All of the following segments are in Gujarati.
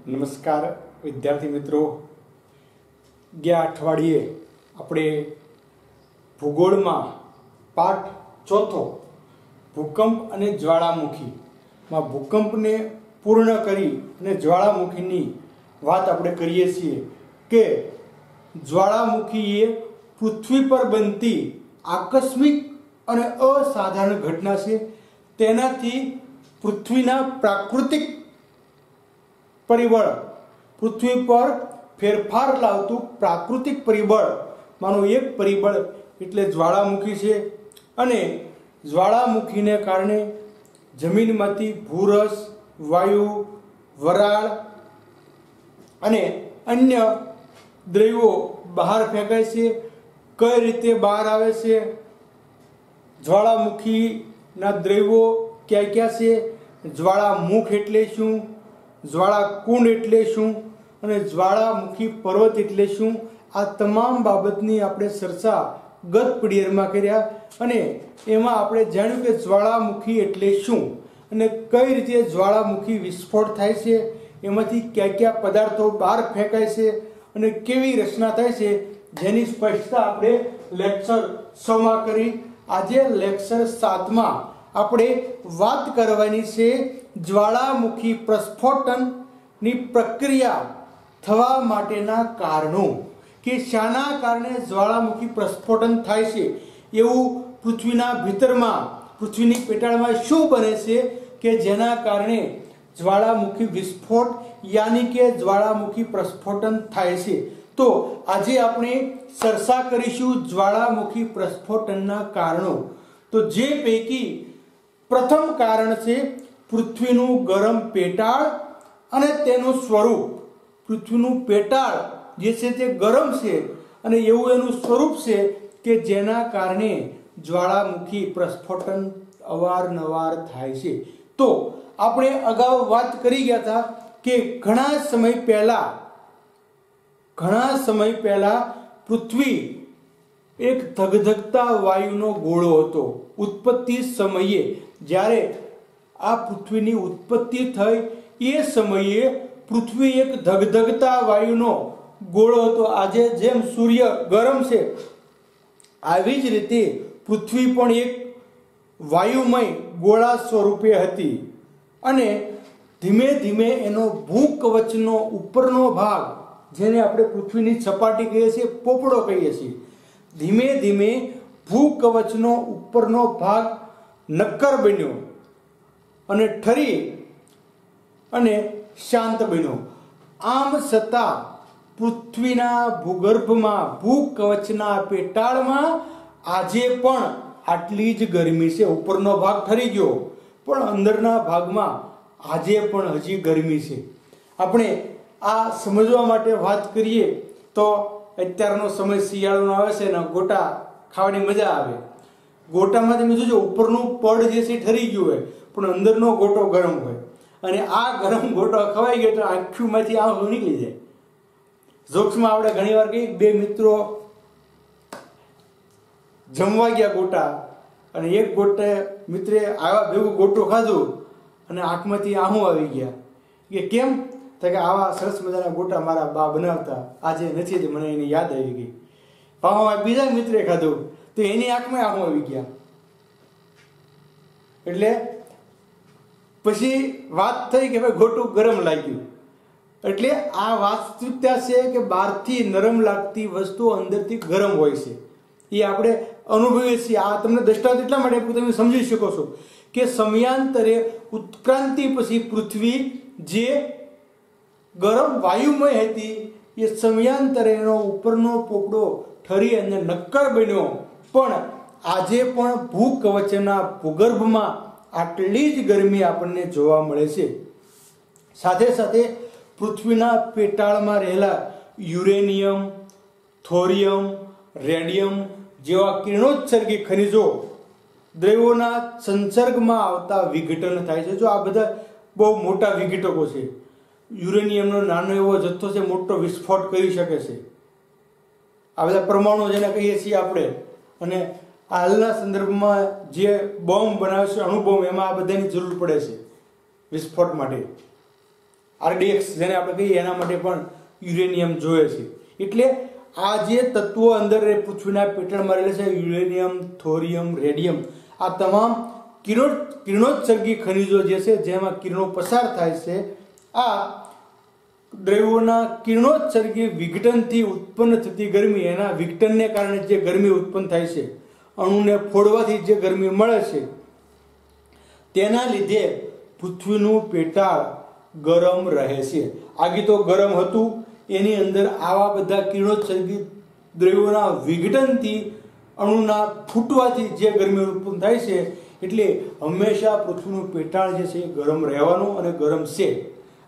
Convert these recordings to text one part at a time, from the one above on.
નમસ્કાર વિદ્યાર્થી મિત્રો, ગયા અઠવાડિયે આપણે ભૂગોળમાં પાઠ ચોથો ભૂકંપ અને જ્વાળામુખીમાં ભૂકંપને પૂર્ણ કરી અને જ્વાળામુખીની વાત આપણે કરીએ છીએ કે જ્વાળામુખી એ પૃથ્વી પર બનતી આકસ્મિક અને અસાધારણ ઘટના છે। તેનાથી પૃથ્વીના પ્રાકૃતિક પરિબળ, પૃથ્વી પર ફેરફાર લાવતું પ્રાકૃતિક પરિબળમાંનું એક પરિબળ એટલે જ્વાળામુખી છે। અને જ્વાળામુખીને કારણે જમીનમાંથી ભૂરસ, વાયુ, વરાળ અને અન્ય દ્રવ્યો બહાર ફેંકાય છે। કઈ રીતે બહાર આવે છે, જ્વાળામુખીના દ્રવ્યો ક્યાં ક્યાં છે, જ્વાળામુખ એટલે શું, જ્વાળાકુંડ એટલે શું અને જ્વાળામુખી પર્વત એટલે શું, આ તમામ બાબતની આપણે ચર્ચા ગત પીડીએફમાં કર્યા અને એમાં આપણે જાણ્યું કે જ્વાળામુખી એટલે શું અને કઈ રીતે જ્વાળામુખી વિસ્ફોટ થાય છે, એમાંથી કયા કયા પદાર્થો બહાર ફેંકાય છે અને કેવી રચના થાય છે, જેની સ્પષ્ટતા આપણે લેક્ચર 6 માં કરી। આજે લેક્ચર 7 માં આપણે વાત કરવાની છે જ્વાળામુખી પ્રસ્ફોટનની પ્રક્રિયા થવા માટેના કારણો, કે શાના કારણે જ્વાળામુખી પ્રસ્ફોટન થાય છે, એવું પૃથ્વીના ભીતરમાં, પૃથ્વીની પેટાળમાં શું બને છે કે જેના કારણે જ્વાળામુખી વિસ્ફોટ યાની કે જ્વાળામુખી પ્રસ્ફોટન થાય છે। તો આજે આપણે ચર્ચા કરીશું જ્વાળામુખી પ્રસ્ફોટનના કારણો। તો જે પૈકી પ્રથમ કારણ છે પૃથ્વીનું ગરમ પેટાળ અને તેનું સ્વરૂપ। પૃથ્વીનું પેટાળ જે છે તે ગરમ છે અને એવું એનું સ્વરૂપ છે કે જેના કારણે જ્વાળામુખી પ્રસ્ફોટન અવારનવાર થાય છે। તો આપણે અગાઉ વાત કરી ગયા હતા કે ઘણા સમય પહેલા પૃથ્વી એક ધગધગતા વાયુનો ગોળો હતો। ઉત્પત્તિ સમયે જ્યારે આ પૃથ્વીની ઉત્પત્તિ થઈ એ સમયે પૃથ્વી એક ધગધગતા વાયુનો ગોળો હતો। આજે જેમ સૂર્ય ગરમ છે આવી જ રીતે પૃથ્વી પણ એક વાયુમય ગોળા સ્વરૂપે હતી અને ધીમે ધીમે એનો ભૂકવચનો ઉપરનો ભાગ, જેને આપણે પૃથ્વીની સપાટી કહીએ છીએ, પોપડો કહીએ છીએ, ધીમે ધીમે ભૂકવચનો ઉપરનો ભાગ નક્કર બન્યો અને ઠરી અને શાંત બન્યો। આમ છતાં પૃથ્વીના ભૂગર્ભમાં, ભૂકવચના પેટાળમાં આજે પણ આટલી જ ગરમી છે। ઉપરનો ભાગ ઠરી ગયો પણ અંદરના ભાગમાં આજે પણ હજી ગરમી છે। આપણે આ સમજવા માટે વાત કરીએ તો અત્યારનો સમય શિયાળાનો આવે છે ને ગોટા ખાવાની મજા આવે। ગોટામાં તમે જોજો ઉપરનું પડ જે છે ઠરી ગયું હોય પણ અંદરનો ગોટો ગરમ હોય અને આ ગરમ ગોટો ખવાઈ ગયો તો આંખમાંથી આંખો નીકળી જાય। જોક્સમાં આપણે ઘણી વાર કહીએ, બે મિત્રો જમવા ગયા ગોટા અને એક મિત્રે આવા ભેગું ગોટો ખાધું અને આંખમાંથી આંખો આવી ગયા કે કેમ, તો કે આવા સરસ મજાના ગોટા મારા બા બનાવતા, આજે નથી મને એની યાદ આવી ગઈ। પાછો બીજા મિત્રે ખાધું તો એની આંખમાં આંખો આવી ગયા। એટલે પછી વાત થઈ કે ભાઈ ગોટું ગરમ લાગ્યું। એટલે આ વાસ્તવિકતા છે કે બહારથી નરમ લાગતી વસ્તુ અંદરથી ગરમ હોય છે, એ આપણે અનુભવીએ છીએ। આ તમને દ્રષ્ટાંત એટલા માટે તમે સમજી શકો છો કે સમયાંતરે ઉત્ક્રાંતિ પછી પૃથ્વી જે ગરમ વાયુમય હતી એ સમયાંતરે એનો ઉપરનો પોપડો ઠરી અને નક્કર બન્યો, પણ આજે પણ ભૂકવચના ભૂગર્ભમાં આટલી જ ગરમી આપણને જોવા મળે છે। સાથે સાથે પૃથ્વીના પેટાળમાં રહેલા યુરેનિયમ, થોરિયમ, રેડિયમ જેવા કિરણોત્સર્ગી ખનિજો દ્રવ્યોના સંસર્ગમાં આવતા વિઘટન થાય છે। જો આ બધા બહુ મોટા વિઘટકો છે। યુરેનિયમનો નાનો એવો જથ્થો છે, મોટો વિસ્ફોટ કરી શકે છે। આ બધા પરમાણુ જેને કહીએ છીએ આપણે, અને હાલના સંદર્ભમાં જે બોમ્બ બનાવે છે, અણુબોમ્બ, એમાં આ બધાની જરૂર પડે છે વિસ્ફોટ માટે। RDX જેને આપણે કહીએ એના માટે પણ યુરેનિયમ જોઈએ છે. એટલે આ જે તત્વો અંદર પૃથ્વીના પેટાળમાં રહેલા છે, યુરેનિયમ, થોરિયમ, રેડિયમ, આ તમામ કિરણોત્સર્ગી ખનિજો જે છે જેમાં કિરણો પસાર થાય છે, આ દ્રવ્યોના કિરણોત્સર્ગી વિઘટનથી ઉત્પન્ન થતી ગરમી, એના વિઘટનને કારણે જે ગરમી ઉત્પન્ન થાય છે, અણુને ફોડવાથી જે ગરમી મળે છે, તેના લીધે પૃથ્વીનું પેટાળ ગરમ રહે છે. આગે તો ગરમ હતું, એની અંદર આવા બધા કિરણોત્સર્ગી દ્રવ્યોના વિઘટનથી અણુના ફૂટવાથી જે ગરમી ઉત્પન્ન થાય છે, એટલે હંમેશા પૃથ્વીનું પેટાળ જે છે એ ગરમ રહેવાનું અને ગરમ છે.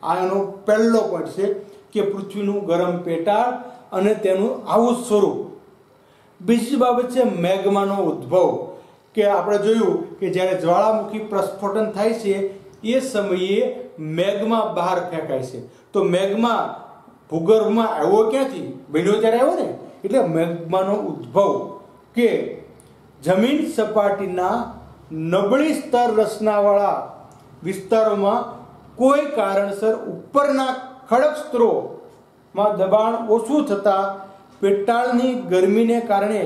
આ એનો પહેલો પોઈન્ટ છે કે પૃથ્વીનું ગરમ પેટાળ અને તેનું આવું સ્વરૂપ. બીજી બાબત છે મેગ્માનો ઉદ્ભવ, કે આપણે જોયું કે જ્યારે જ્વાળામુખી પ્રસ્ફોટન થાય છે એ સમયે મેગ્મા બહાર ફેંકાય છે. તો મેગ્મા ભૂગર્ભમાં આવ્યો ક્યાંથી? બન્યો ત્યારે આવ્યો ને. એટલે મેગ્માનો ઉદ્ભવ કે જમીન સપાટીના નબળી સ્તર રચનાવાળા વિસ્તારોમાં કોઈ કારણસર ઉપરના ખડક સ્તરોમાં દબાણ ઓછું થતા પેટાળની ગરમીને કારણે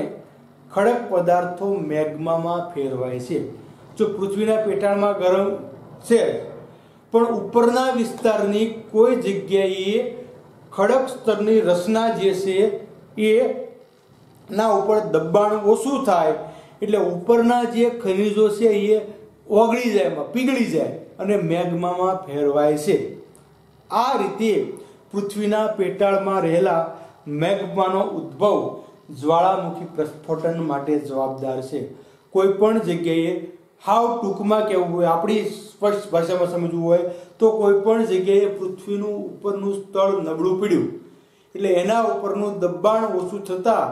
ખડક પદાર્થો મેગ્મામાં ફેરવાય છે. જો પૃથ્વીના પેટાળમાં ગરમ છે પણ ઉપરના વિસ્તારની કોઈ જગ્યાએ ખડક સ્તરની રચના જે છે એ ના ઉપર દબાણ ઓછું થાય, એટલે ઉપરના જે ખનિજો છે એ ઓગળી જાય, પીગળી જાય અને મેગ્મામાં ફેરવાય છે. આ રીતે પૃથ્વીના પેટાળમાં રહેલા મેગ્માનો ઉદ્ભવ જ્વાળામુખી પ્રસ્ફોટન માટે જવાબદાર છે. કોઈ પણ જગ્યાએ હાવ ટૂંકમાં કહેવું હોય, આપણી સ્પષ્ટ ભાષામાં સમજવું હોય તો કોઈ પણ જગ્યાએ પૃથ્વીનું ઉપરનું સ્તર નબળું પડ્યું એટલે એના ઉપરનું દબાણ ઓછું થતાં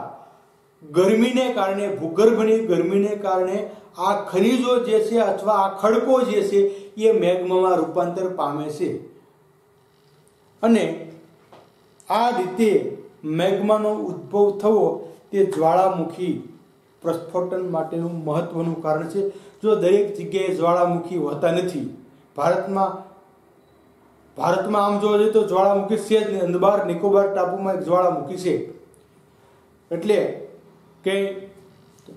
ગરમીને કારણે, ભૂગર્ભની ગરમીને કારણે આ ખનિજો જે છે અથવા આ ખડકો જે છે એ મેગ્મામાં રૂપાંતર પામે છે. અને આ રીતે મેગ્માનો ઉદ્ભવ થવો તે જ્વાળામુખી પ્રસ્ફોટન માટેનું મહત્વનું કારણ છે. જો દરેક જગ્યાએ જ્વાળામુખી હોતા નથી, ભારતમાં આમ જોવા જઈએ તો જ્વાળામુખી છે જ નહીં. અંદમાન નિકોબાર ટાપુમાં એક જ્વાળામુખી છે. એટલે કે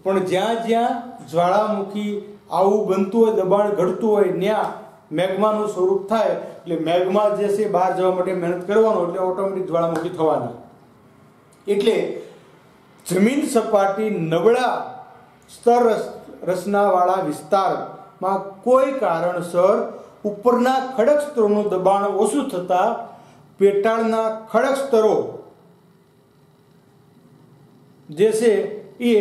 પણ જ્યાં જ્યાં જ્વાળામુખી આવું બનતું હોય, દબાણ ઘટતું હોય, ત્યાં મેગ્માનું સ્વરૂપ થાય. એટલે મેગ્મા જે છે બહાર જવા માટે મહેનત કરવાનો, એટલે ઓટોમેટિક જ્વાળામુખી થવાના. એટલે જમીન સપાટી નબળા સ્તર રચનાવાળા વિસ્તારમાં કોઈ કારણસર ઉપરના ખડક સ્તરોનું દબાણ ઓછું થતા પેટાળના ખડક સ્તરો જે છે એ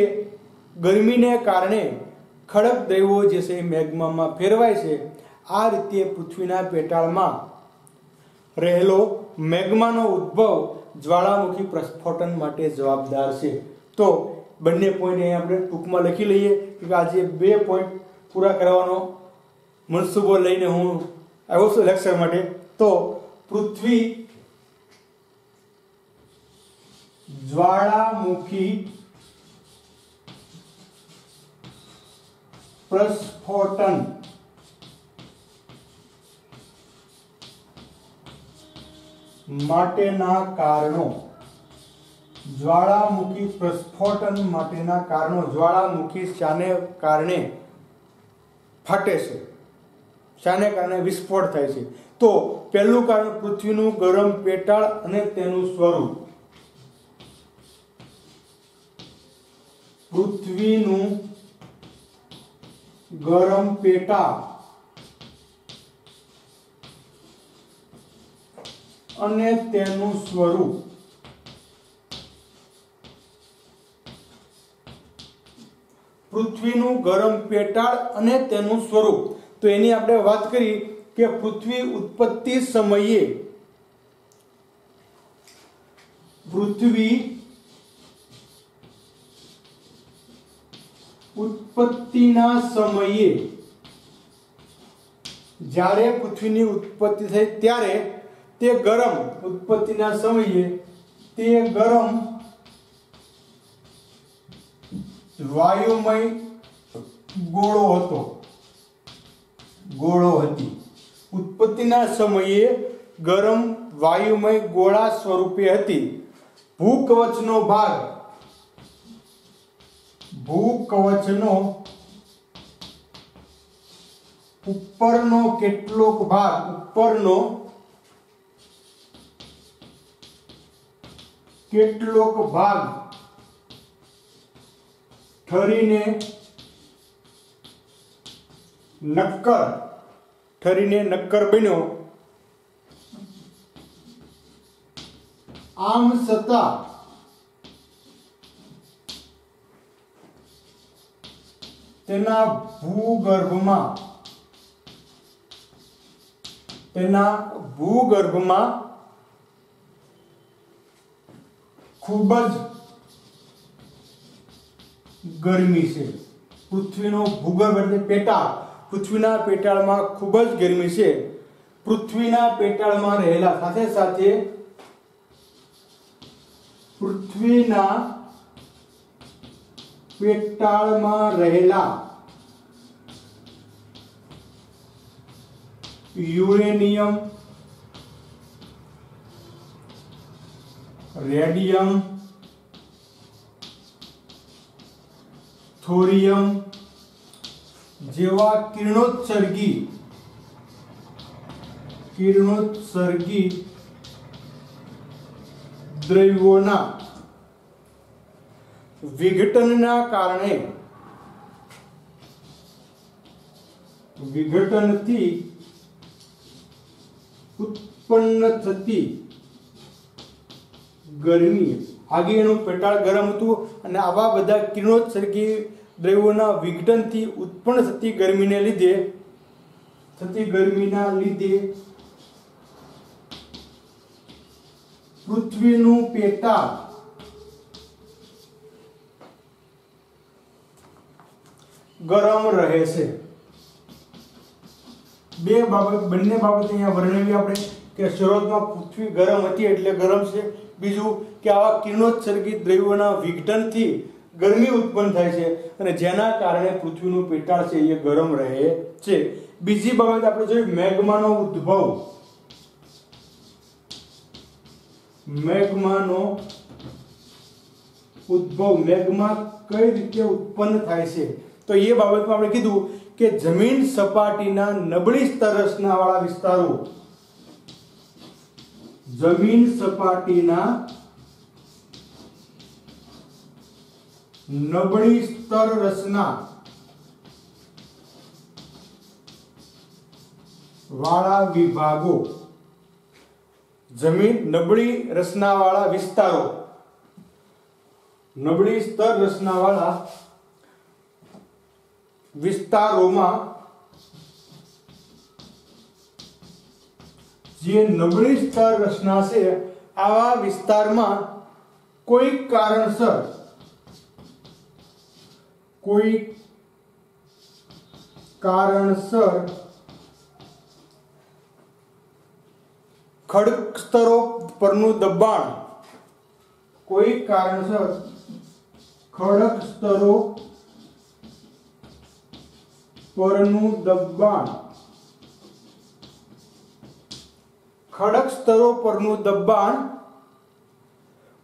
ગરમીને કારણે ખડક દ્રવ્યો જે છે એ મેગ્મામાં ફેરવાય છે. આ રીતે પૃથ્વીના પેટાળમાં રહેલો મેગ્માનો ઉદ્ભવ જ્વાળામુખી પ્રસ્ફોટન માટે જવાબદાર છે. તો બંને પોઈન્ટ અહીં આપણે ટૂંકમાં લખી લઈએ કે આજે 2 પોઈન્ટ પૂરા કરવાનો મનસૂબો લઈને હું આવ્યો છું લેક્ચર માટે. તો પૃથ્વી જ્વાળામુખી પ્રસ્ફોટન માટેના કારણો, જ્વાળામુખી પ્રસ્ફોટન માટેના કારણો, જ્વાળામુખી શાને કારણે ફાટે છે, શાને કારણે વિસ્ફોટ થાય છે. તો પહેલું કારણ પૃથ્વીનું ગરમ પેટાળ અને તેનું સ્વરૂપ. પૃથ્વીનું ગરમ પેટાળ અને તેનું સ્વરૂપ. પૃથ્વીનું ગરમ પેટાળ અને તેનું સ્વરૂપ. તો એની આપણે વાત કરી કે પૃથ્વી ઉત્પત્તિ સમયે, પૃથ્વી ઉત્પત્તિના સમયે, જ્યારે પૃથ્વીની ઉત્પત્તિ થઈ ત્યારે તે ગરમ, ઉત્પત્તિના સમયે તે ગરમ વાયુમય ગોળો હતો, ગોળો હતી. ઉત્પત્તિના સમયે ગરમ વાયુમય ગોળા સ્વરૂપે હતી। ભૂકવચનો ભાગ, ભૂકવચનો ઉપરનો કેટલોક ભાગ, ઉપરનો કેટલોક ભાગ ઠરીને નક્કર બન્યો। આમ છતાં તેના ભૂગર્ભમાં ખૂબ જ ગરમી છે। પૃથ્વીનો ભૂગર્ભ એટલે પેટાળ, પૃથ્વીના પેટાળમાં ખૂબ જ ગરમી છે। પૃથ્વીના પેટાળમાં રહેલા સાથે સાથે પૃથ્વીના પેટાળમાં રહેલા યુરેનિયમ, રેડિયમ, થોરિયમ જેવા કિરણોત્સર્ગી દ્રવ્યોના વિઘટનના કારણે, વિઘટનથી ઉત્પન્ન થતી ગરમી, આગે એનું પેટાળ ગરમ હતું અને આવા બધા કિરણોત્સર્ગી દ્રવ્યોના વિઘટનથી ઉત્પન્ન થતી ગરમીના લીધે પૃથ્વીનું પેટાળ ગરમ રહે છે। બંને બાબત અહીંયા વર્ણવી આપણે કે શરૂઆતમાં પૃથ્વી ગરમ હતી એટલે ગરમ છે, બીજું કે આવા કિરણોત્સર્ગી દ્રવ્યોના વિઘટનથી ગરમી ઉત્પન્ન થાય છે અને જેના કારણે પૃથ્વીનું પેટાળ છે એ ગરમ રહે છે। બીજી બાબત આપણે જોઈએ મેગ્માનો ઉદ્ભવ। મેગ્મા કઈ રીતે ઉત્પન્ન થાય છે તો એ બાબતમાં આપણે કીધું કે જમીન સપાટીના નબળી સ્તર રચનાવાળા વિસ્તારો, જમીન સપાટીના નબળી સ્તર રચના વાળા વિભાગો, જમીન નબળી રચનાવાળા વિસ્તારો, નબળી સ્તર રચનાવાળા વિસ્તારોમાં જે નબળી સ્તર રચના છે આવા વિસ્તારમાં કોઈ કારણસર ખડક સ્તરો પરનું દબાણ, કોઈ કારણસર ખડક સ્તરો પરનું દબાણ, ખડક સ્તરો પરનું દબાણ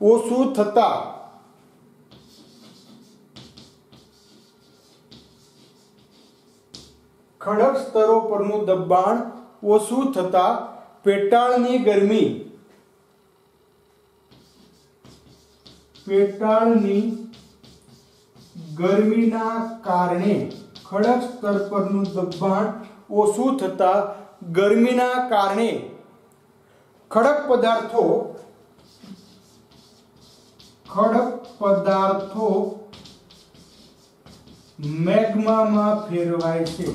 ઓછું થતા ખડક સ્તરો પરનું દબાણ ઓછું થતા પેટાળની ગરમીના કારણે, ખડક સ્તર પરનું દબાણ ઓછું થતા ગરમીના કારણે ખડક પદાર્થો મેગ્મામાં ફેરવાય છે।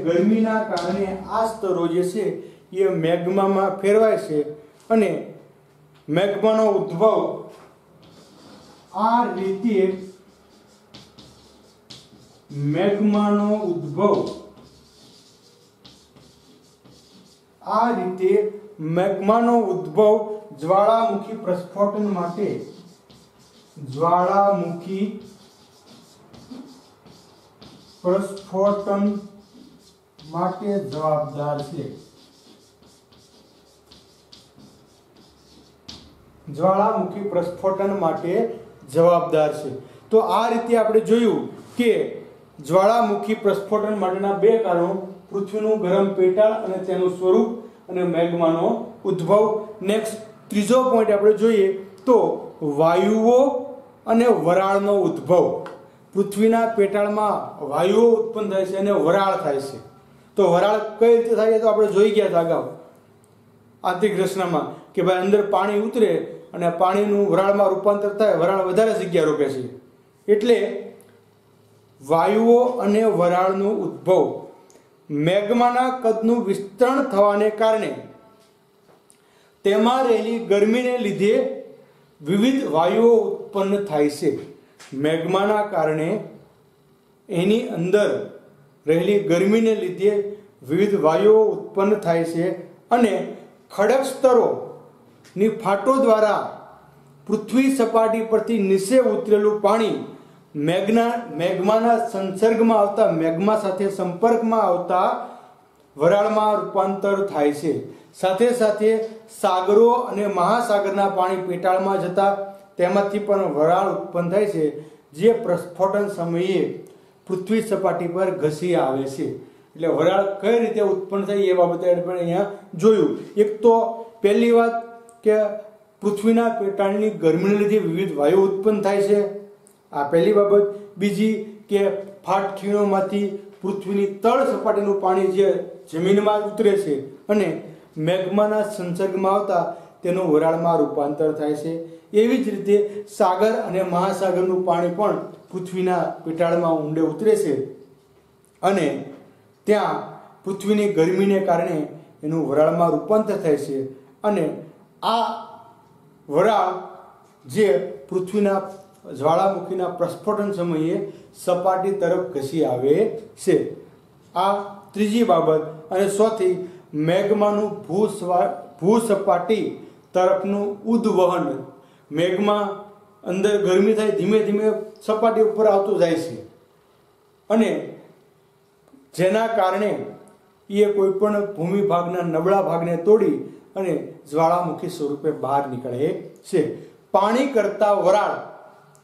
ગરમીના કારણે આ સ્તરો જે છે એ મેગ્મામાં ફેરવાય છે અને મેગ્માનો ઉદ્ભવ આ રીતે મેગ્માનો ઉદ્ભવ જ્વાળામુખી પ્રસ્ફોટન માટે, માટે જવાબદાર છે. જ્વાળામુખી પ્રસ્ફોટન માટે જવાબદાર છે. તો આ રીતે આપણે જોયું કે જ્વાળામુખી પ્રસ્ફોટન માટેના બે કારણો, પૃથ્વીનું ગરમ પેટાળ અને તેનું સ્વરૂપ, અને મેગ્માનો ઉદ્ભવ. નેક્સ્ટ ત્રીજો પોઈન્ટ આપણે જોઈએ તો વાયુઓ અને વરાળનો ઉદ્ભવ. પૃથ્વીના પેટાળમાં વાયુઓ ઉત્પન્ન થાય છે અને વરાળ થાય છે. તો વરાળ કઈ રીતે થાય તો આપણે જોઈ ગયા હતા અગાઉ આંતરિક રચનામાં કે ભાઈ અંદર પાણી ઉતરે અને પાણીનું વરાળમાં રૂપાંતર થાય, વરાળ વધારે જગ્યા રોકે છે. એટલે વાયુઓ અને વરાળનો ઉદ્ભવ મેગ્માના કદનું વિસ્તરણ થવાને કારણે તેમાં રહેલી ગરમીને લીધે વિવિધ વાયુઓ ઉત્પન્ન થાય છે. મેગ્માના કારણે એની અંદર રહેલી ગરમીને લીધે વિવિધ વાયુઓ ઉત્પન્ન થાય છે અને ખડક સ્તરોની ફાટો દ્વારા પૃથ્વી સપાટી પરથી નીચે ઉતરેલું પાણી મેગ્માના સંસર્ગમાં આવતા, મેગ્મા સાથે સંપર્કમાં આવતા વરાળમાં રૂપાંતર થાય છે. સાથે સાથે સાગરો અને મહાસાગરના પાણી પેટાળમાં જતા તેમાંથી પણ વરાળ ઉત્પન્ન થાય છે, જે પ્રસ્ફોટન સમયે પૃથ્વી સપાટી પર ઘસી આવે છે. એટલે વરાળ કઈ રીતે ઉત્પન્ન થાય એ બાબતે આપણે અહીંયા જોયું. એક તો પહેલી વાત કે પૃથ્વીના પેટાળની ગરમીને લીધે વિવિધ વાયુ ઉત્પન્ન થાય છે, આ પહેલી બાબત. બીજી કે ફાટ ખીણોમાંથી પૃથ્વીની તળ સપાટીનું પાણી જે જમીનમાં ઉતરે છે અને મેગ્માના સંસર્ગમાં આવતા તેનું વરાળમાં રૂપાંતર થાય છે. એવી જ રીતે સાગર અને મહાસાગરનું પાણી પણ પૃથ્વીના પેટાળમાં ઊંડે ઉતરે છે અને ત્યાં પૃથ્વીની ગરમીને કારણે એનું વરાળમાં રૂપાંતર થાય છે અને આ વરાળ જે પૃથ્વીના જ્વાળામુખીના પ્રસ્ફોટન સમયે સપાટી તરફ ઘસી આવે છે. આ ત્રીજી બાબત. અને ચોથી, મેગ્માનું ભૂસપાટી તરફનું ઉદ્વહન. મેગ્મા અંદર ગરમી થાય, ધીમે ધીમે સપાટી ઉપર આવતું જાય છે અને જેના કારણે એ કોઈ પણ ભૂમિ ભાગના નબળા ભાગને તોડી અને જ્વાળામુખી સ્વરૂપે બહાર નીકળે છે. પાણી કરતા વરાળ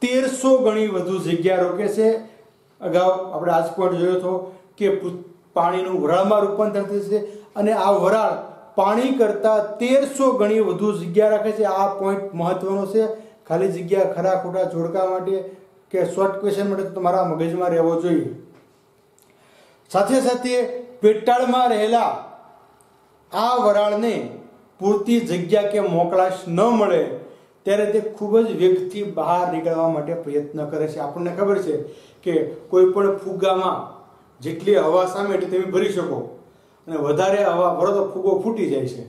1300 ગણી વધુ જગ્યા રોકે છે. અગાઉ આપણે આજ પોઈન્ટ જોયો હતો કે પાણીનું વરાળમાં રૂપાંતર થાય છે અને આ વરાળ પાણી કરતા 1300 ગણી વધુ જગ્યા રાખે છે. આ પોઈન્ટ મહત્વનો છે. ખાલી જગ્યા ખરા ખોટા જોડકા માટે કે શોર્ટ ક્વેશ્ચન માટે તમારા મગજમાં રહેવો જોઈએ. સાથે સાથે પેટાળમાં રહેલા આ વરાળને પૂરતી જગ્યા કે મોકળાશ ન મળે ત્યારે તે ખૂબ જ વેગથી બહાર નીકળવા માટે પ્રયત્ન કરે છે. આપણને ખબર છે કે કોઈ પણ ફુગ્ગામાં જેટલી હવા સામે એટલી તમે ભરી શકો અને વધારે હવા ભરો તો ફુગ્ગો ફૂટી જાય છે,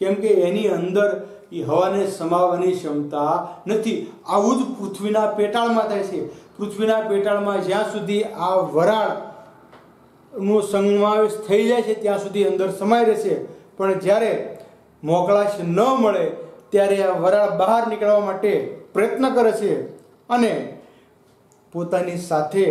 કેમ કે એની અંદર એ હવાને સમાવવાની ક્ષમતા નથી. આવું જ પૃથ્વીના પેટાળમાં થાય છે. પૃથ્વીના પેટાળમાં જ્યાં સુધી આ વરાળનો સમાવેશ થઈ જાય છે ત્યાં સુધી અંદર સમાઈ રહેશે, પણ જ્યારે મોકળાશ ન મળે ત્યારે આ વરાળ બહાર નીકળવા માટે પ્રયત્ન કરે છે અને પોતાની સાથે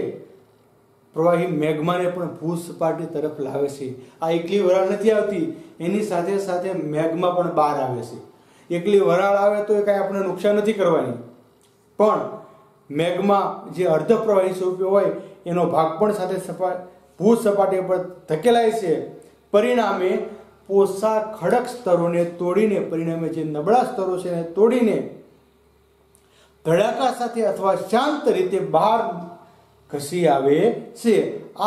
પ્રવાહી મેગ્માને પણ ભૂસપાટી તરફ લાવે છે. આ એકલી વરાળ નથી આવતી, એની સાથે સાથે મેગ્મા પણ બહાર આવે છે. એકલી વરાળ આવે તો એ કાંઈ આપણે નુકસાન નથી કરવાની, પણ મેગ્મા જે અર્ધ પ્રવાહી સ્વરૂપે હોય એનો ભાગ પણ સાથે ભૂસપાટી પર ધકેલાય છે. પરિણામે પોસા ખડક સ્તરોને તોડીને, પરિણામે જે નબળા સ્તરો છે એને તોડીને ધડાકા સાથે અથવા શાંત રીતે બહાર ઘસી આવે છે.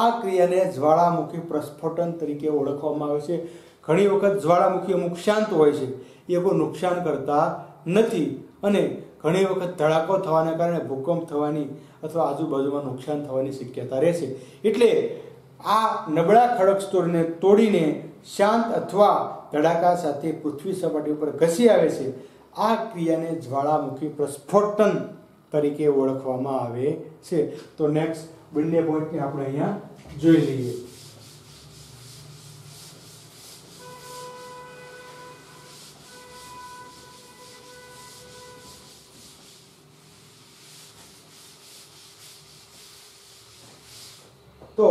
આ ક્રિયાને જ્વાળામુખી પ્રસ્ફોટન તરીકે ઓળખવામાં આવે છે. ઘણી વખત જ્વાળામુખી અમુક શાંત હોય છે, એ કોઈ નુકસાન કરતા નથી અને ઘણી વખત ધડાકો થવાના કારણે ભૂકંપ થવાની અથવા આજુબાજુમાં નુકસાન થવાની શક્યતા રહે છે. એટલે આ નબળા ખડક સ્તરોને તોડીને શાંત અથવા ધડાકા સાથે પૃથ્વી સપાટી ઉપર ઘસી આવે છે. આ ક્રિયાને જ્વાળામુખી પ્રસ્ફોટન તરીકે ઓળખવામાં આવે છે. તો નેક્સ્ટ બંને પોઈન્ટને આપણે અહીંયા જોઈ લઈએ. તો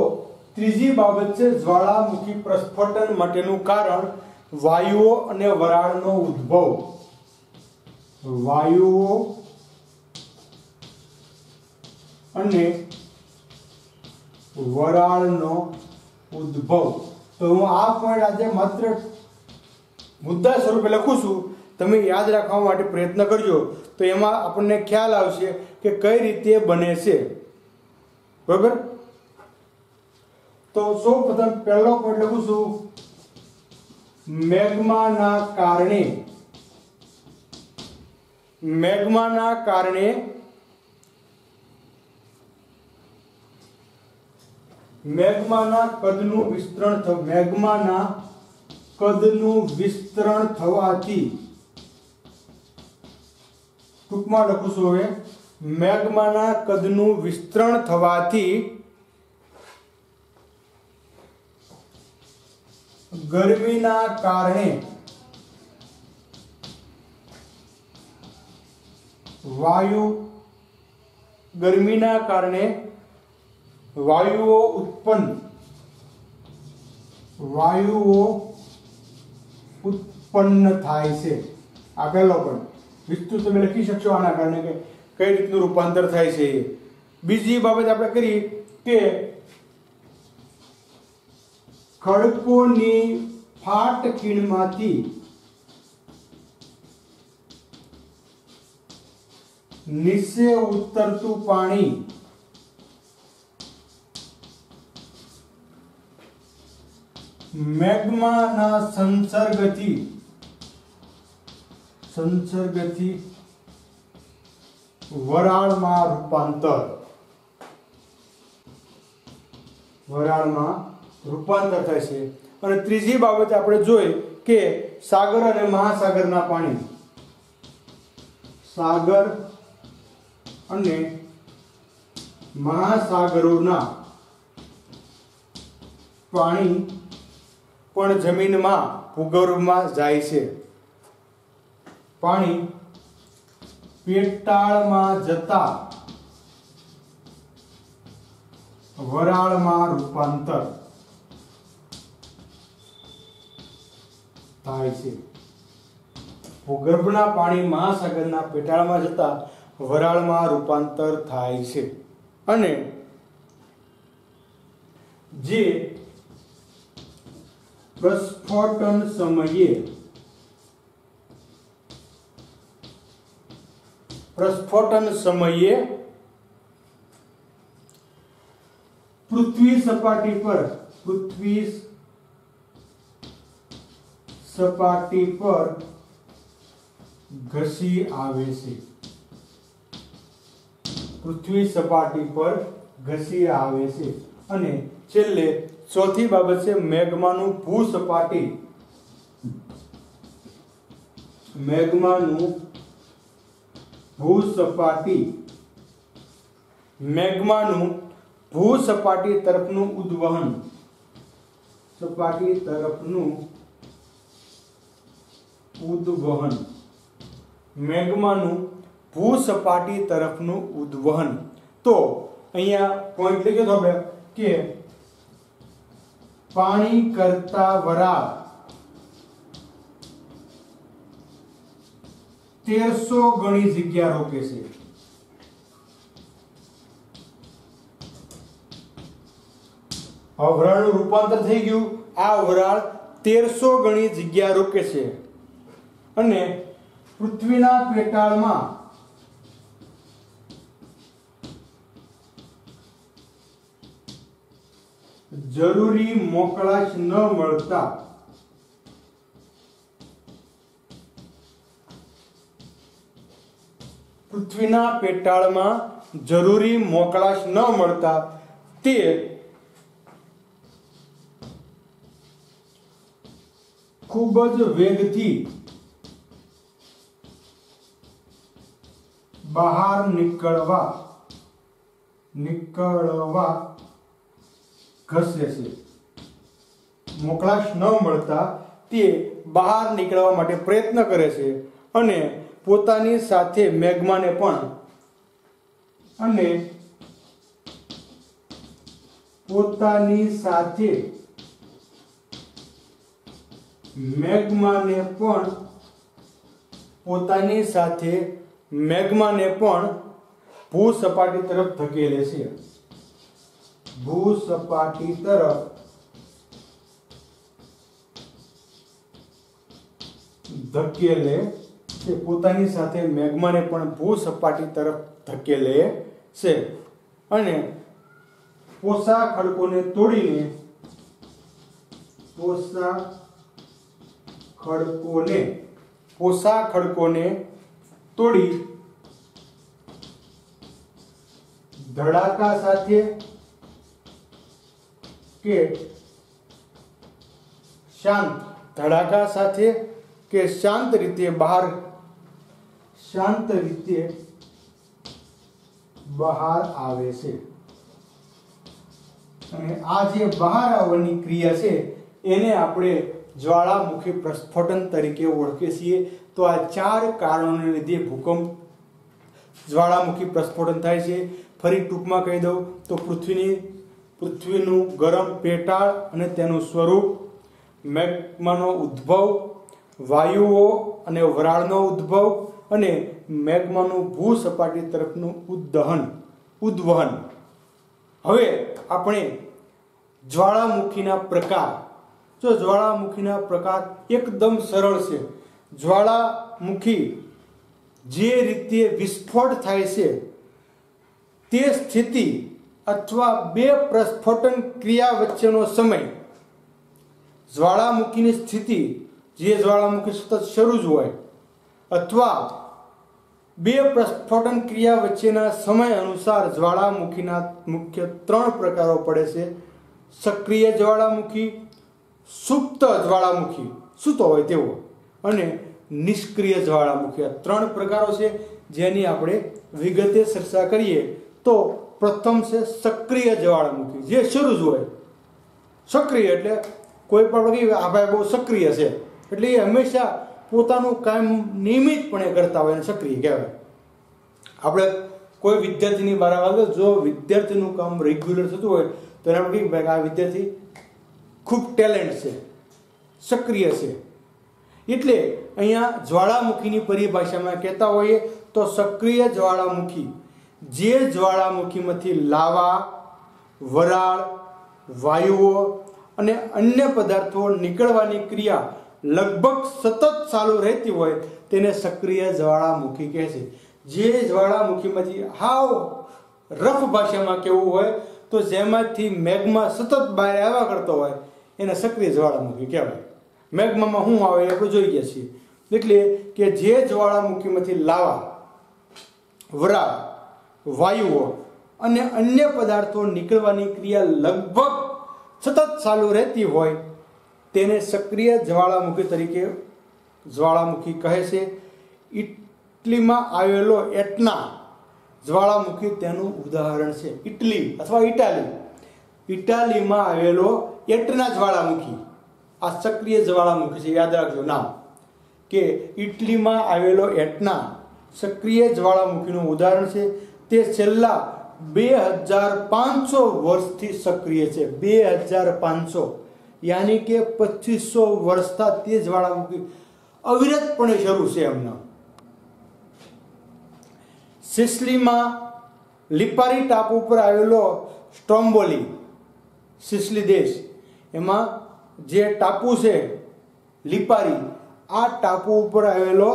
ત્રીજી બાબત છે જ્વાળામુખી પ્રસ્ફોટન માટેનું કારણ વાયુઓ અને વરાળનો ઉદ્ભવ. વાયુઓ અને વરાળનો ઉદ્ભવ. તો હું આ પોઈન્ટ આજે માત્ર મુદ્દા સ્વરૂપે લખું છું, તમે યાદ રાખવા માટે પ્રયત્ન કરજો, તો એમાં આપણને ખ્યાલ આવશે કે કઈ રીતે બને છે. બરાબર? તો સૌપ્રથમ પહેલો પોઈન્ટ લખું છું, મેગ્માના કારણે મેગ્માના કદનું વિસ્તરણ થવાથી, ટૂંકમાં લખું છું હવે, મેગ્માના કદનું વિસ્તરણ થવાથી ગરમીના કારણે વાયુઓ ઉત્પન્ન થાય છે. આ પહેલો પણ વિસ્તૃત તમે લખી શકશો આના કારણે કે કઈ રીતનું રૂપાંતર થાય છે. બીજી બાબત આપણે કરી કે ખડકોની ફાટકીણમાંથી નીચે ઉતરતું પાણી મેગ્માના સંસર્ગથી વરાળમાં રૂપાંતર થાય છે. અને ત્રીજી બાબત આપણે જોઈ કે સાગર અને મહાસાગરના પાણી, સાગર અને મહાસાગરોના પાણી પણ જમીનમાં ભૂગર્ભમાં જાય છે. પાણી પેટાળમાં જતા વરાળમાં રૂપાંતર થાય છે. ભૂગર્ભના પાણી મહાસાગરના પેટાળમાં જતા વરાળમાં રૂપાંતર થાય છે. અને જે પ્રસ્ફોટન સમયે પૃથ્વી સપાટી પર ઘસી આવે છે. અને છેલ્લે ચોથી બાબત છે મેગ્માનું ભૂસપાટી તરફનું ઉદ્વહન. મેગ્માનું ભૂસપાટી તરફનું ઉદ્વહન. તો અહીંયા પોઈન્ટ લખ્યો તો આપણે કે પાણી કરતા વરાળ 1300 ગણી જગ્યા રોકે છે. વરાળનું રૂપાંતર થઈ ગયું. આ વરાળ 1300 ગણી જગ્યા રોકે છે. અને પૃથ્વીના પેટાળમાં જરૂરી મોકળાશ ન મળતા તે ખૂબ જ વેગથી બહાર નીકળવા ઘસે છે. મોકળાશ ન મળતા તે બહાર નીકળવા માટે પ્રયત્ન કરે છે અને પોતાની સાથે મેગ્માને પણ અને પોતાની સાથે મેગ્માને પણ ભૂસપાટી તરફ ધકેલે છે, ભૂસપાટી તરફ ધકેલે છે, પોતાની સાથે મેગ્માને પણ ભૂસપાટી તરફ ધકેલે છે અને પોષા ખડકોને તોડી ધડાકા સાથે કે શાંત રીતે બહાર આવે છે અને આ જે બહાર આવવાની ક્રિયા છે એને આપણે જ્વાળામુખી પ્રસ્ફોટન તરીકે ઓળખીએ છીએ। તો આ ચાર કારણોને લીધે ભૂકંપ જ્વાળામુખી પ્રસ્ફોટન થાય છે। ફરી ટૂંકમાં કહી દઉં તો પૃથ્વીનું ગરમ પેટાળ અને તેનું સ્વરૂપ, મેગ્માનો ઉદ્ભવ, વાયુઓ અને વરાળનો ઉદ્ભવ અને મેગ્માનું ભૂસપાટી તરફનું ઉદ્વહન। હવે આપણે જ્વાળામુખીના પ્રકાર, જ્વાળામુખીના પ્રકાર એકદમ સરળ છે। જ્વાળામુખી જે રીતે વિસ્ફોટ થાય છે તે સ્થિતિ અથવા બે પ્રસ્ફોટન ક્રિયા વચ્ચેનો સમય, જ્વાળામુખીની સ્થિતિ જે જ્વાળામુખી સતત શરૂ જ હોય અથવા બે પ્રસ્ફોટન ક્રિયા વચ્ચેના સમય અનુસાર જ્વાળામુખીના મુખ્ય ત્રણ પ્રકારો પડે છે: સક્રિય જ્વાળામુખી, સુપ્ત જ્વાળામુખી, સૂતો હોય તેવો, અને નિષ્ક્રિય જ્વાળામુખી। આ ત્રણ પ્રકારો છે જેની આપણે વિગતે ચર્ચા કરીએ તો પ્રથમ છે સક્રિય જ્વાળામુખી, જે શરૂ જ હોય। સક્રિય એટલે કોઈ પણ વગી આ ભાઈ બહુ સક્રિય છે એટલે એ હંમેશા પોતાનું કામ નિયમિતપણે કરતા હોય, સક્રિય કહેવાય। આપણે કોઈ વિદ્યાર્થીની બહાર આવે, જો વિદ્યાર્થીનું કામ રેગ્યુલર થતું હોય તો એને આપણે કહીએ આ વિદ્યાર્થી ખૂબ ટેલેન્ટ છે, સક્રિય છે। એટલે અહીંયા જ્વાળામુખીની પરિભાષામાં કહેતા હોઈએ તો સક્રિય જ્વાળામુખી જે જ્વાળામુખીમાંથી લાવા, વરાળ, વાયુઓ અને અન્ય પદાર્થો નીકળવાની ક્રિયા લગભગ સતત ચાલુ રહેતી હોય તેને સક્રિય જ્વાળામુખી કહે છે। જે જ્વાળામુખીમાંથી હાવ રફ ભાષામાં કહેવું હોય તો જેમાંથી મેગ્મા સતત બહાર આવ્યા કરતો હોય એને સક્રિય જ્વાળામુખી કહેવાય। મેગ્મામાં શું આવે એ આપણે જોઈ ગયા છીએ। એટલે કે જે જ્વાળામુખીમાંથી લાવા, વરાળ, વાયુઓ અને અન્ય પદાર્થો નીકળવાની ક્રિયા લગભગ સતત ચાલુ રહેતી હોય તેને સક્રિય જ્વાળામુખી તરીકે જ્વાળામુખી કહે છે। ઇટલીમાં આવેલો એટના જ્વાળામુખી તેનું ઉદાહરણ છે। ઇટલી અથવા ઇટાલીમાં આવેલો એટના જ્વાળામુખી આ સક્રિય જ્વાળામુખી છે, યાદ રાખજો નામ, કે ઇટલીમાં આવેલો એટના સક્રિય જ્વાળામુખીનું ઉદાહરણ છે। તે છેલ્લા 2500 વર્ષથી સક્રિય છે। 2500 યાની કે 2500 વર્ષથી તે જ્વાળામુખી અવિરતપણે શરૂ છે એમના। સિસિલીમાં લિપારી ટાપુ પર આવેલો સ્ટ્રોમ્બોલી, સિસિલી દેશ, એમાં જે ટાપુ છે લિપારી, આ ટાપુ ઉપર આવેલો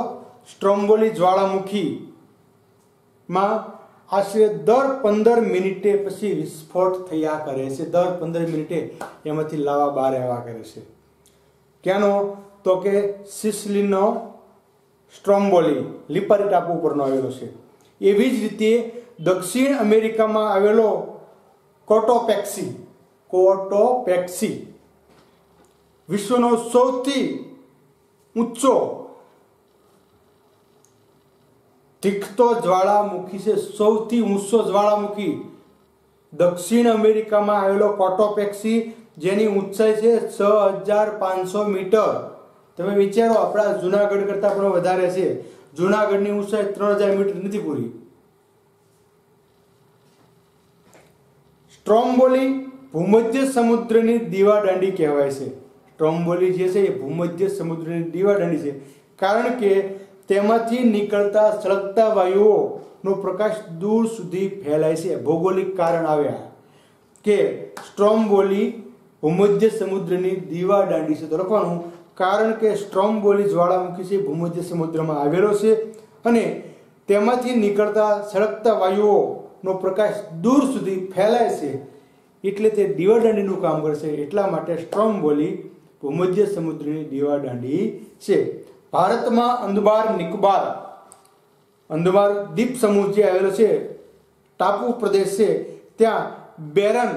સ્ટ્રોમ્બોલી જ્વાળામુખીમાં આશરે દર 15 મિનિટે પછી વિસ્ફોટ થયા કરે છે। દર 15 મિનિટે એમાંથી લાવા બહાર આવ્યા કરે છે। ક્યાંનો? તો કે સિસિલીનો સ્ટ્રોમ્બોલી, લિપારી ટાપુ ઉપરનો આવેલો છે। એવી જ રીતે દક્ષિણ અમેરિકામાં આવેલો કોટોપેક્સી વિશ્વનો સૌથી ઊંચો દીખતો જ્વાળામુખી છે। સૌથી ઊંચો જ્વાળામુખી દક્ષિણ અમેરિકામાં આવેલો કોટોપેક્સી, જેની ઊંચાઈ છે 6500 મીટર। તમે વિચારો, આપણા જુનાગઢ કરતાં પણ વધારે છે। જુનાગઢની ઊંચાઈ 3000 મીટર નથી પૂરી। સ્ટ્રોમ્બોલી ભૂમધ્ય સમુદ્રની દીવાદાંડી કહેવાય છે. સ્ટ્રોમ્બોલી જે છે એ ભૂમધ્ય સમુદ્રની દીવાદાંડી છે, કારણ કે તેમાંથી નીકળતા સળગતા વાયુઓનો પ્રકાશ દૂર સુધી ફેલાય છે. ભૌગોલિક કારણ આવ્યા કે સ્ટ્રોમ્બોલી ભૂમધ્ય સમુદ્રની દીવાદાંડી છે. તો લખવાનું, કારણ કે સ્ટ્રોમ્બોલી જ્વાળામુખી છે ભૂમધ્ય સમુદ્રમાં આવેલો છે અને તેમાંથી નીકળતા સળગતા વાયુઓનો પ્રકાશ દૂર સુધી ફેલાય છે, એટલે તે દીવાદાંડીનું કામ કરશે. એટલા માટે સ્ટ્રોમ્બોલી ભૂમધ્ય સમુદ્રની દીવાદાંડી છે. ભારતમાં અંદમાન દ્વીપ સમૂહ જે આવેલો છે, ટાપુ પ્રદેશ છે, ત્યાં બેરન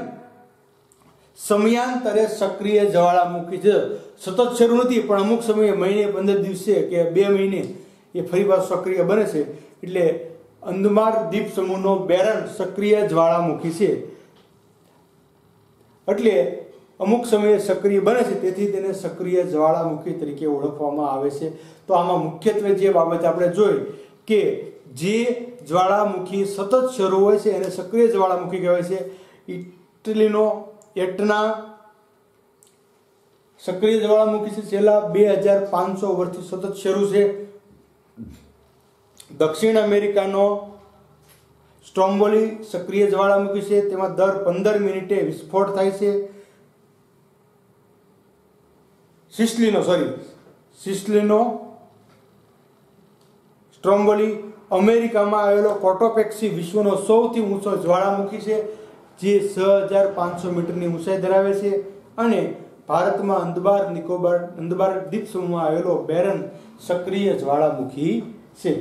સમયાંતરે સક્રિય જ્વાળામુખી છે. સતત શરૂ નથી, પણ અમુક સમયે મહિને 15 દિવસે કે 2 મહિને એ ફરી પાછું સક્રિય બને છે. એટલે અંદમાન દ્વીપ સમૂહનો બેરન સક્રિય જ્વાળામુખી છે, એટલે અમુક સમયે સક્રિય બને છે, તેથી તેને સક્રિય જ્વાળામુખી તરીકે ઓળખવામાં આવે છે. તો આમાં મુખ્યત્વે જે બાબત આપણે જોઈ કે જે જ્વાળામુખી સતત શરૂ હોય છે એને સક્રિય જ્વાળામુખી કહેવાય છે. ઇટલીનો એટના સક્રિય જ્વાળામુખી છે, છેલ્લા 2500 વર્ષથી સતત શરૂ છે. દક્ષિણ અમેરિકાનો સ્ટ્રોમ્બોલી સક્રિય જ્વાળામુખી છે, તેમાં દર 15 મિનિટે વિસ્ફોટ થાય છે. સિસલીનો સ્ટ્રોમ્બોલી અમેરિકામાં આવેલો કોટોપેક્સી વિશ્વનો સૌથી ઊંચો જ્વાળામુખી છે, જે 6500 મીટરની ઊંચાઈ ધરાવે છે. અને ભારતમાં અંદમાન દ્વીપ સમૂહમાં આવેલો બેરન સક્રિય જ્વાળામુખી છે.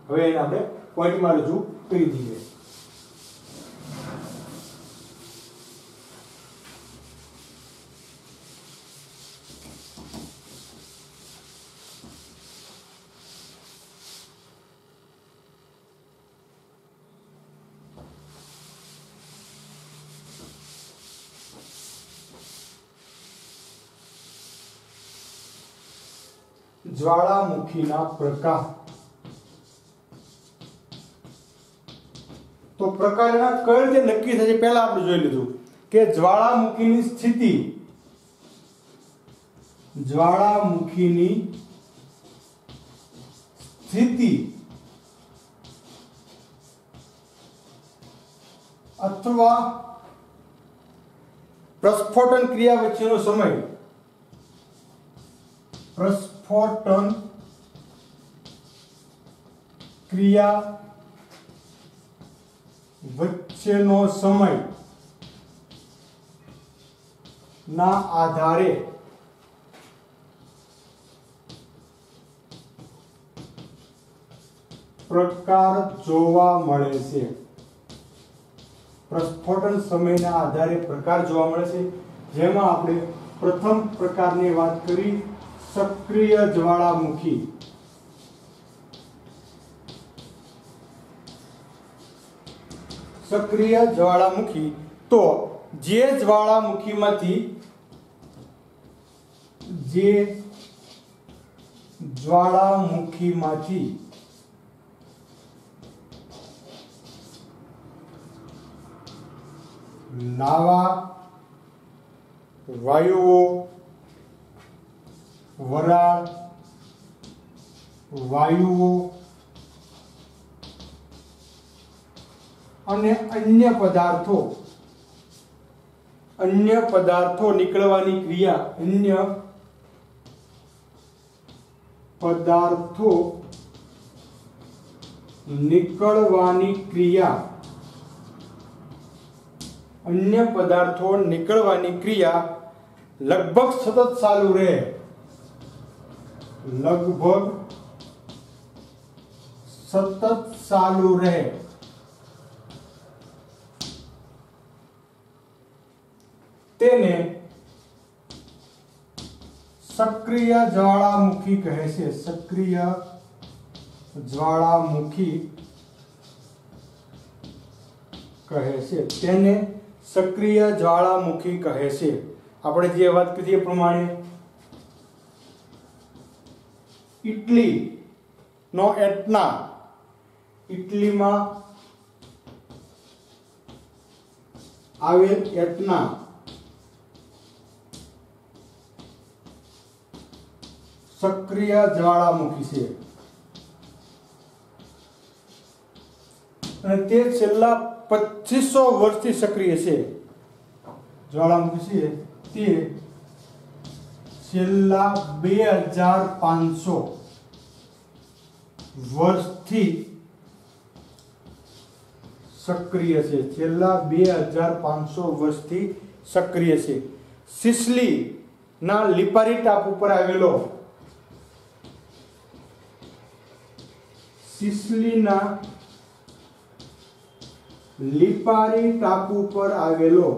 હવે એને આપણે પોઈન્ટમાં રજૂ કરી દઈએ. જ્વાળામુખીના પ્રકાર. તો પ્રકારના કઈ રીતે નક્કી થશે, પહેલા આપણે જોઈ લીધું કે જ્વાળામુખીની સ્થિતિ અથવા પ્રસ્ફોટન ક્રિયા વચ્ચેનો સમય, પ્રસ્ફોટન ક્રિયા વચ્ચેનો સમય ના આધારે પ્રકાર જોવા મળે છે. પ્રસ્ફોટન સમયના આધારે પ્રકાર જોવા મળે છે, જેમાં આપણે પ્રથમ પ્રકારની વાત કરી, સક્રિય જ્વાળામુખી. સક્રિય જ્વાળામુખી, તો જે જ્વાળામુખીમાંથી લાવા, વાયુઓ, વરાળ, વાયુઓ અને અન્ય પદાર્થો નીકળવાની ક્રિયા લગભગ સતત ચાલુ રહે તેને સક્રિય જ્વાળામુખી કહે છે. સક્રિય જ્વાળામુખી કહે છે, તેને સક્રિય જ્વાળામુખી કહે છે. આપણે જે વાત કરી એ પ્રમાણે ઇટલીનો એટના, ઇટલીમાં આવેલ એટના સક્રિય જ્વાળામુખી છે અને તે છેલ્લા 2500 વર્ષથી સક્રિય છે. જ્વાળામુખી છે તે છેલ્લા 2500 વર્ષથી સક્રિય છે. છેલ્લા 2500 વર્ષથી સક્રિય છે. સિસલી ના લિપારી ટાપુ પર આવેલો સિસલીના લિપારી ટાપુ પર આવેલો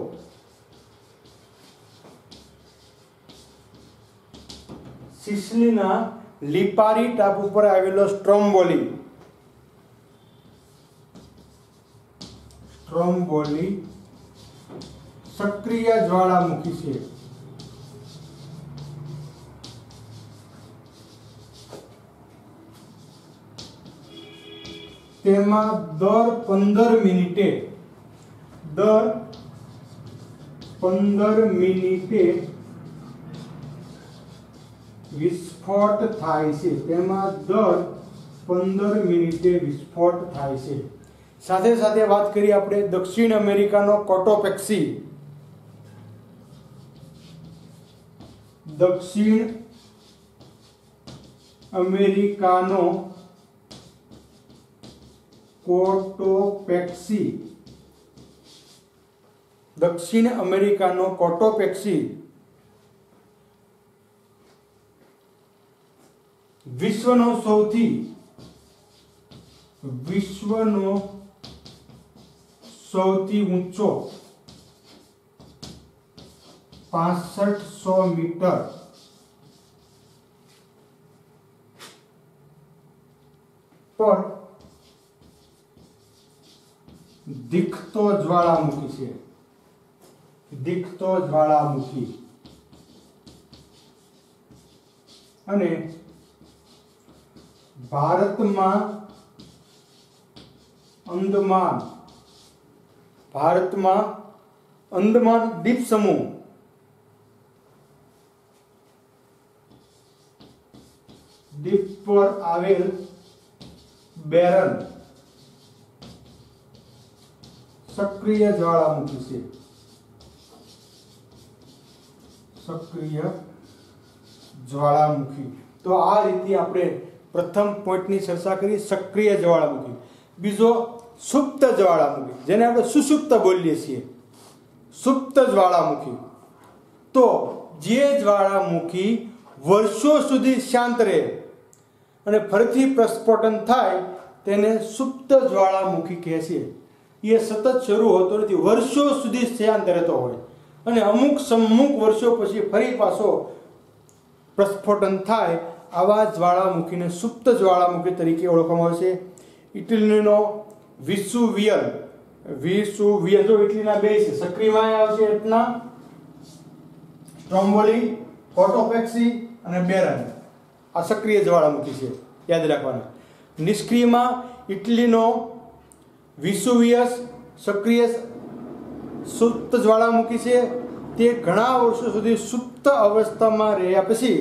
સિસલીના લિપારી ટાપુ પર આવેલો સ્ટ્રોમ્બોલી સક્રિય જ્વાળામુખી છે. તેમાં દર 15 મિનિટે વિસ્ફોટ થાય છે. તેમાં દર 15 મિનિટે વિસ્ફોટ થાય છે. સાથે સાથે વાત કરીએ આપણે દક્ષિણ અમેરિકાનો કોટોપેક્સી. દક્ષિણ અમેરિકાનો કોટોપેક્સી. દક્ષિણ અમેરિકાનો કોટોપેક્સી વિશ્વનો સૌથી ઊંચો 6500 મીટર પર દીખતો જ્વાળામુખી છે. દીખતો જ્વાળામુખી અને ભારતમાં અંદમાન દ્વીપ સમૂહ દ્વીપ પર આવેલ બેરન સક્રિય જ્વાળામુખી છે. સક્રિય જ્વાળામુખી. તો આ રીતે આપણે પ્રથમ પોઈન્ટની ચર્ચા કરી, સક્રિય જ્વાળામુખી. બીજો સુપ્ત જ્વાળામુખી, જેને આપણે સુષુપ્ત બોલીએ છીએ. સુપ્ત જ્વાળામુખી તો જે જ્વાળામુખી વર્ષો સુધી શાંત રહે અને ફરીથી પ્રસ્ફોટન થાય તેને સુપ્ત જ્વાળામુખી કહે છે. એ સતત શરૂ હોતો નથી, વર્ષો સુધી શાંત રહેતો હોય અને અમુક વર્ષો પછી ફરી પાછો પ્રસ્ફોટન થાય. આવા જ્વાળામુખીને સુપ્ત જ્વાળામુખી તરીકે ઓળખવામાં આવે છે. ઇટલીનો વિસુવિયસ જો ઇટલીના બે છે, સક્રિયમાં આવશે એટલા સ્ટ્રોમ્બોલી, કોટોપેક્સી અને બેરન. આ સક્રિય જ્વાળામુખી છે, યાદ રાખવાના. નિષ્ક્રિયમાં ઇટલીનો વિસુવિયસ સક્રિય સુપ્ત જ્વાળામુખી છે. તે ઘણા વર્ષો સુધી સુપ્ત અવસ્થામાં રહ્યા પછી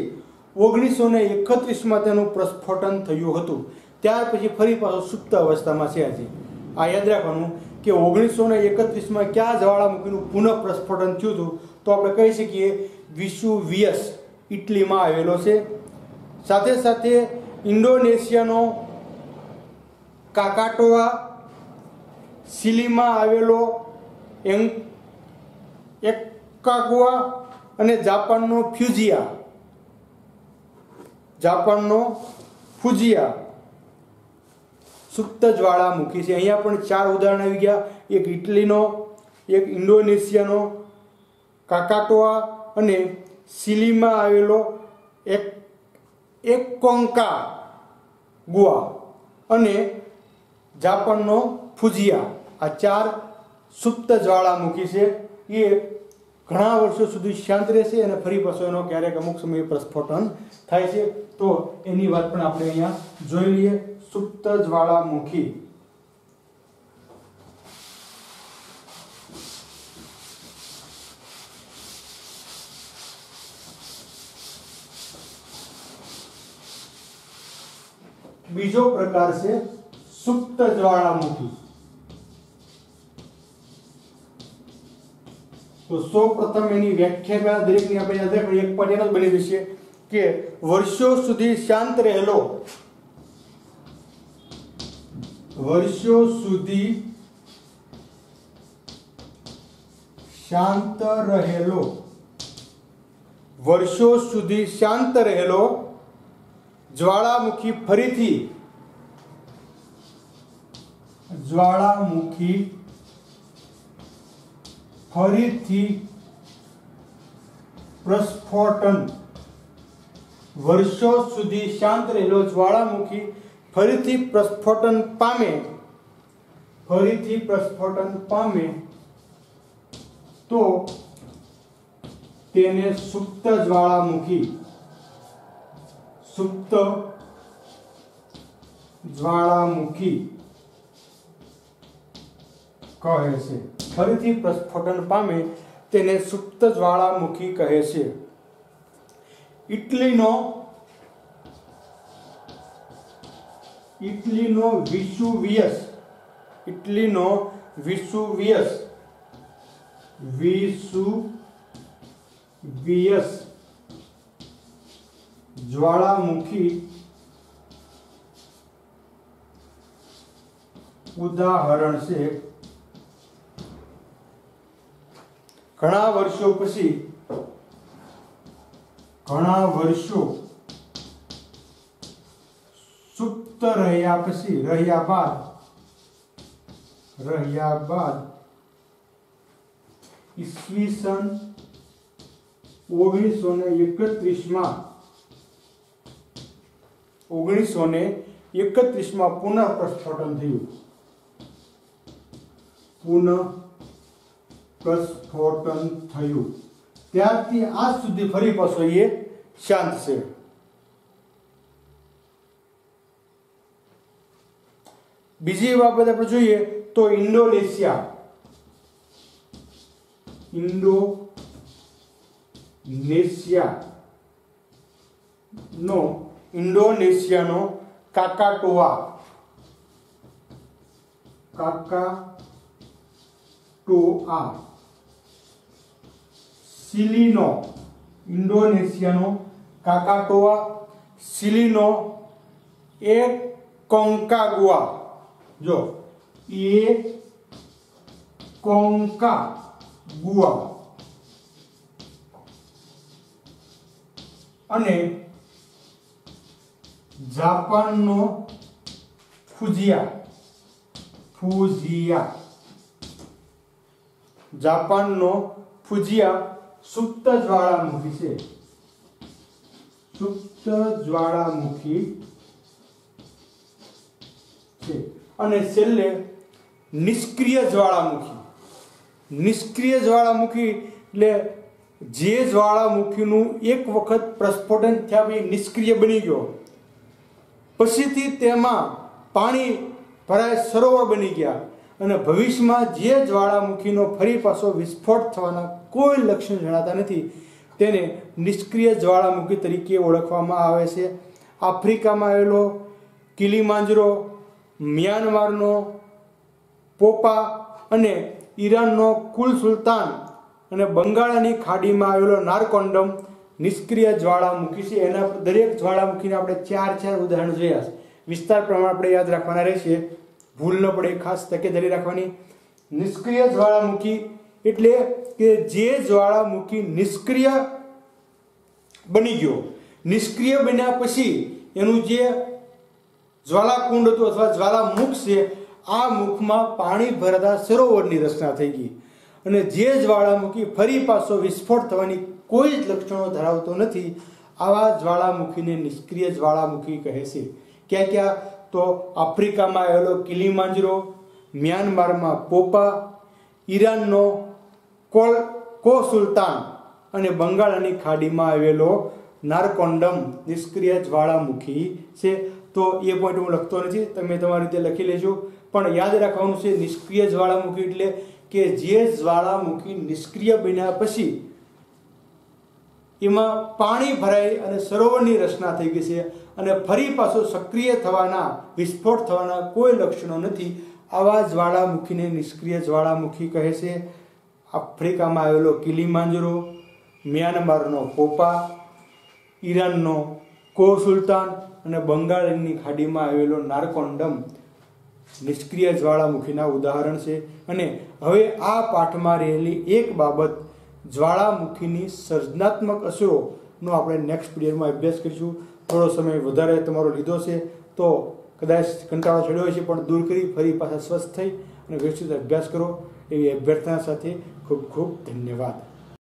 1931માં તેનું પ્રસ્ફોટન થયું હતું. ત્યાર પછી ફરી પાછું સુપ્ત અવસ્થામાં છે. હજી આ યાદ રાખવાનું કે 1931માં કયા જ્વાળામુખીનું પુનઃ પ્રસ્ફોટન થયું હતું, તો આપણે કહી શકીએ વિસુવિયસ ઇટલીમાં આવેલો છે. સાથે સાથે ઇન્ડોનેશિયાનો કાકાટોઆ, ચીલીમાં આવેલો એન્કાગુઆ અને જાપાનનો ફુજિયા સુપ્ત જ્વાળામુખી છે. અહીંયા પણ 4 ઉદાહરણ આવી ગયા. એક ઇટલીનો, એક ઇન્ડોનેશિયાનો કાકાટોઆ અને ચીલીમાં આવેલો એકોન્કાગુઆ અને જાપાનનો ફુજિયા. આ 4 સુપ્ત જ્વાળામુખી છે. એ ઘણા વર્ષો સુધી શાંત રહેશે અને ફરી પાછો એનો ક્યારેક અમુક સમયે પ્રસ્ફોટન થાય છે. તો એની વાત પણ આપણે અહીંયા જોઈ લઈએ. સુપ્ત જ્વાળામુખી બીજો પ્રકાર છે સુપ્ત જ્વાળામુખી। તો સૌપ્રથમ એની વ્યાખ્યા દરેકની આપણે યાદ રાખીએ, એક પાઠ એનો જ બની જશે કે વર્ષો સુધી શાંત રહેલો, વર્ષો સુધી શાંત રહેલો, વર્ષો સુધી શાંત રહેલો જ્વાળામુખી ફરીથી પ્રસ્ફોટન, વર્ષો સુધી શાંત રહેલો જ્વાળામુખી ફરીથી પ્રસ્ફોટન પામે તો તેને સુપ્ત જ્વાળામુખી કહે છે। ફરીથી પ્રસ્ફોટન પામે તેને સુપ્ત જ્વાળામુખી કહે છે। ઇટલીનો વિસુવિયસ જ્વાળામુખી ઉદાહરણ છે। ઘણા વર્ષો સુપ્ત રહ્યા બાદ ઈસવીસન 1931 માં પુનઃ પ્રસ્ફોટન થયું। ત્યારથી આજ સુધી ફરી પાછો એ શાંત છે। બીજી બાબત આપણે જોઈએ તો ઇન્ડોનેશિયાનો કાકાટોઆ સિલીનો એક કોન્કાગુઆ, જો એ કોન્કાગુઆ અને જાપાનનો ફુજિયા સુપ્ત જ્વાળામુખી છે। અને છેલ્લે નિષ્ક્રિય જ્વાળામુખી એટલે જે જ્વાળામુખીનું એક વખત પ્રસ્ફોટન થયા પછી નિષ્ક્રિય બની ગયો, પછીથી તેમાં પાણી ભરાય સરોવર બની ગયા અને ભવિષ્યમાં જે જ્વાળામુખીનો ફરી પાછો વિસ્ફોટ થવાના કોઈ લક્ષણ જણાતા નથી તેને નિષ્ક્રિય જ્વાળામુખી તરીકે ઓળખવામાં આવે છે। આફ્રિકામાં આવેલો કિલીમાંજરો, મ્યાનમારનો પોપા અને ઈરાનનો કુલ સુલતાન અને બંગાળની ખાડીમાં આવેલો નારકોન્ડમ નિષ્ક્રિય જ્વાળામુખી છે। એના દરેક જ્વાળામુખીને આપણે ચાર ઉદાહરણ જોયા છે। વિસ્તાર પ્રમાણે આપણે યાદ રાખવાના રહેશે, ભૂલ ન પડે, ખાસ તકેદારી રાખવાની। નિષ્ક્રિય જ્વાળામુખી એટલે કે જે જ્વાળામુખી નિષ્ક્રિય બની ગયો, નિષ્ક્રિય બન્યા પછી એનું જે જ્વાળાકુંડ હતું અથવા જ્વાળામુખ છે, આ મુખમાં પાણી ભરાતા સરોવરની રચના થઈ ગઈ અને જે જ્વાળામુખી ફરી પાછો વિસ્ફોટ થવાની કોઈ જ લક્ષણો ધરાવતો નથી, આવા જ્વાળામુખીને નિષ્ક્રિય જ્વાળામુખી કહે છે। ક્યાં તો આફ્રિકામાં આવેલો કિલીમાંજરો, મ્યાનમારમાં પોપા, ઈરાનનો કો સુલતાન અને બંગાળની ખાડીમાં આવેલો નારકોન્ડમ નિષ્ક્રિય જ્વાળામુખી છે। તો એ પોઈન્ટ હું લખતો નથી, તમે તમારી રીતે લખી લેજો, પણ યાદ રાખવાનું છે નિષ્ક્રિય જ્વાળામુખી એટલે કે જે જ્વાળામુખી નિષ્ક્રિય બન્યા પછી એમાં પાણી ભરાઈ અને સરોવરની રચના થઈ ગઈ છે અને ફરી પાછો સક્રિય થવાના, વિસ્ફોટ થવાના કોઈ લક્ષણો નથી. આવા જ્વાળામુખીને નિષ્ક્રિય જ્વાળામુખી કહે છે. આફ્રિકામાં આવેલો કિલીમાંજરો, મ્યાનમારનો પોપા, ઈરાનનો કો સુલતાન અને બંગાળની ખાડીમાં આવેલો નારકોન્ડમ નિષ્ક્રિય જ્વાળામુખીના ઉદાહરણ છે. અને હવે આ પાઠમાં રહેલી એક બાબત, જ્વાળામુખીની સર્જનાત્મક અસરોનો આપણે નેક્સ્ટ પીરિયડમાં અભ્યાસ કરીશું. થોડો સમય વધારે તમારો લીધો છે તો કદાચ કંટાળો ચડ્યો હોય છે, પણ દૂર કરી ફરી પાછા સ્વસ્થ થઈ અને વ્યવસ્થિત અભ્યાસ કરો એવી અભ્યર્થના સાથે ખૂબ ખૂબ ધન્યવાદ.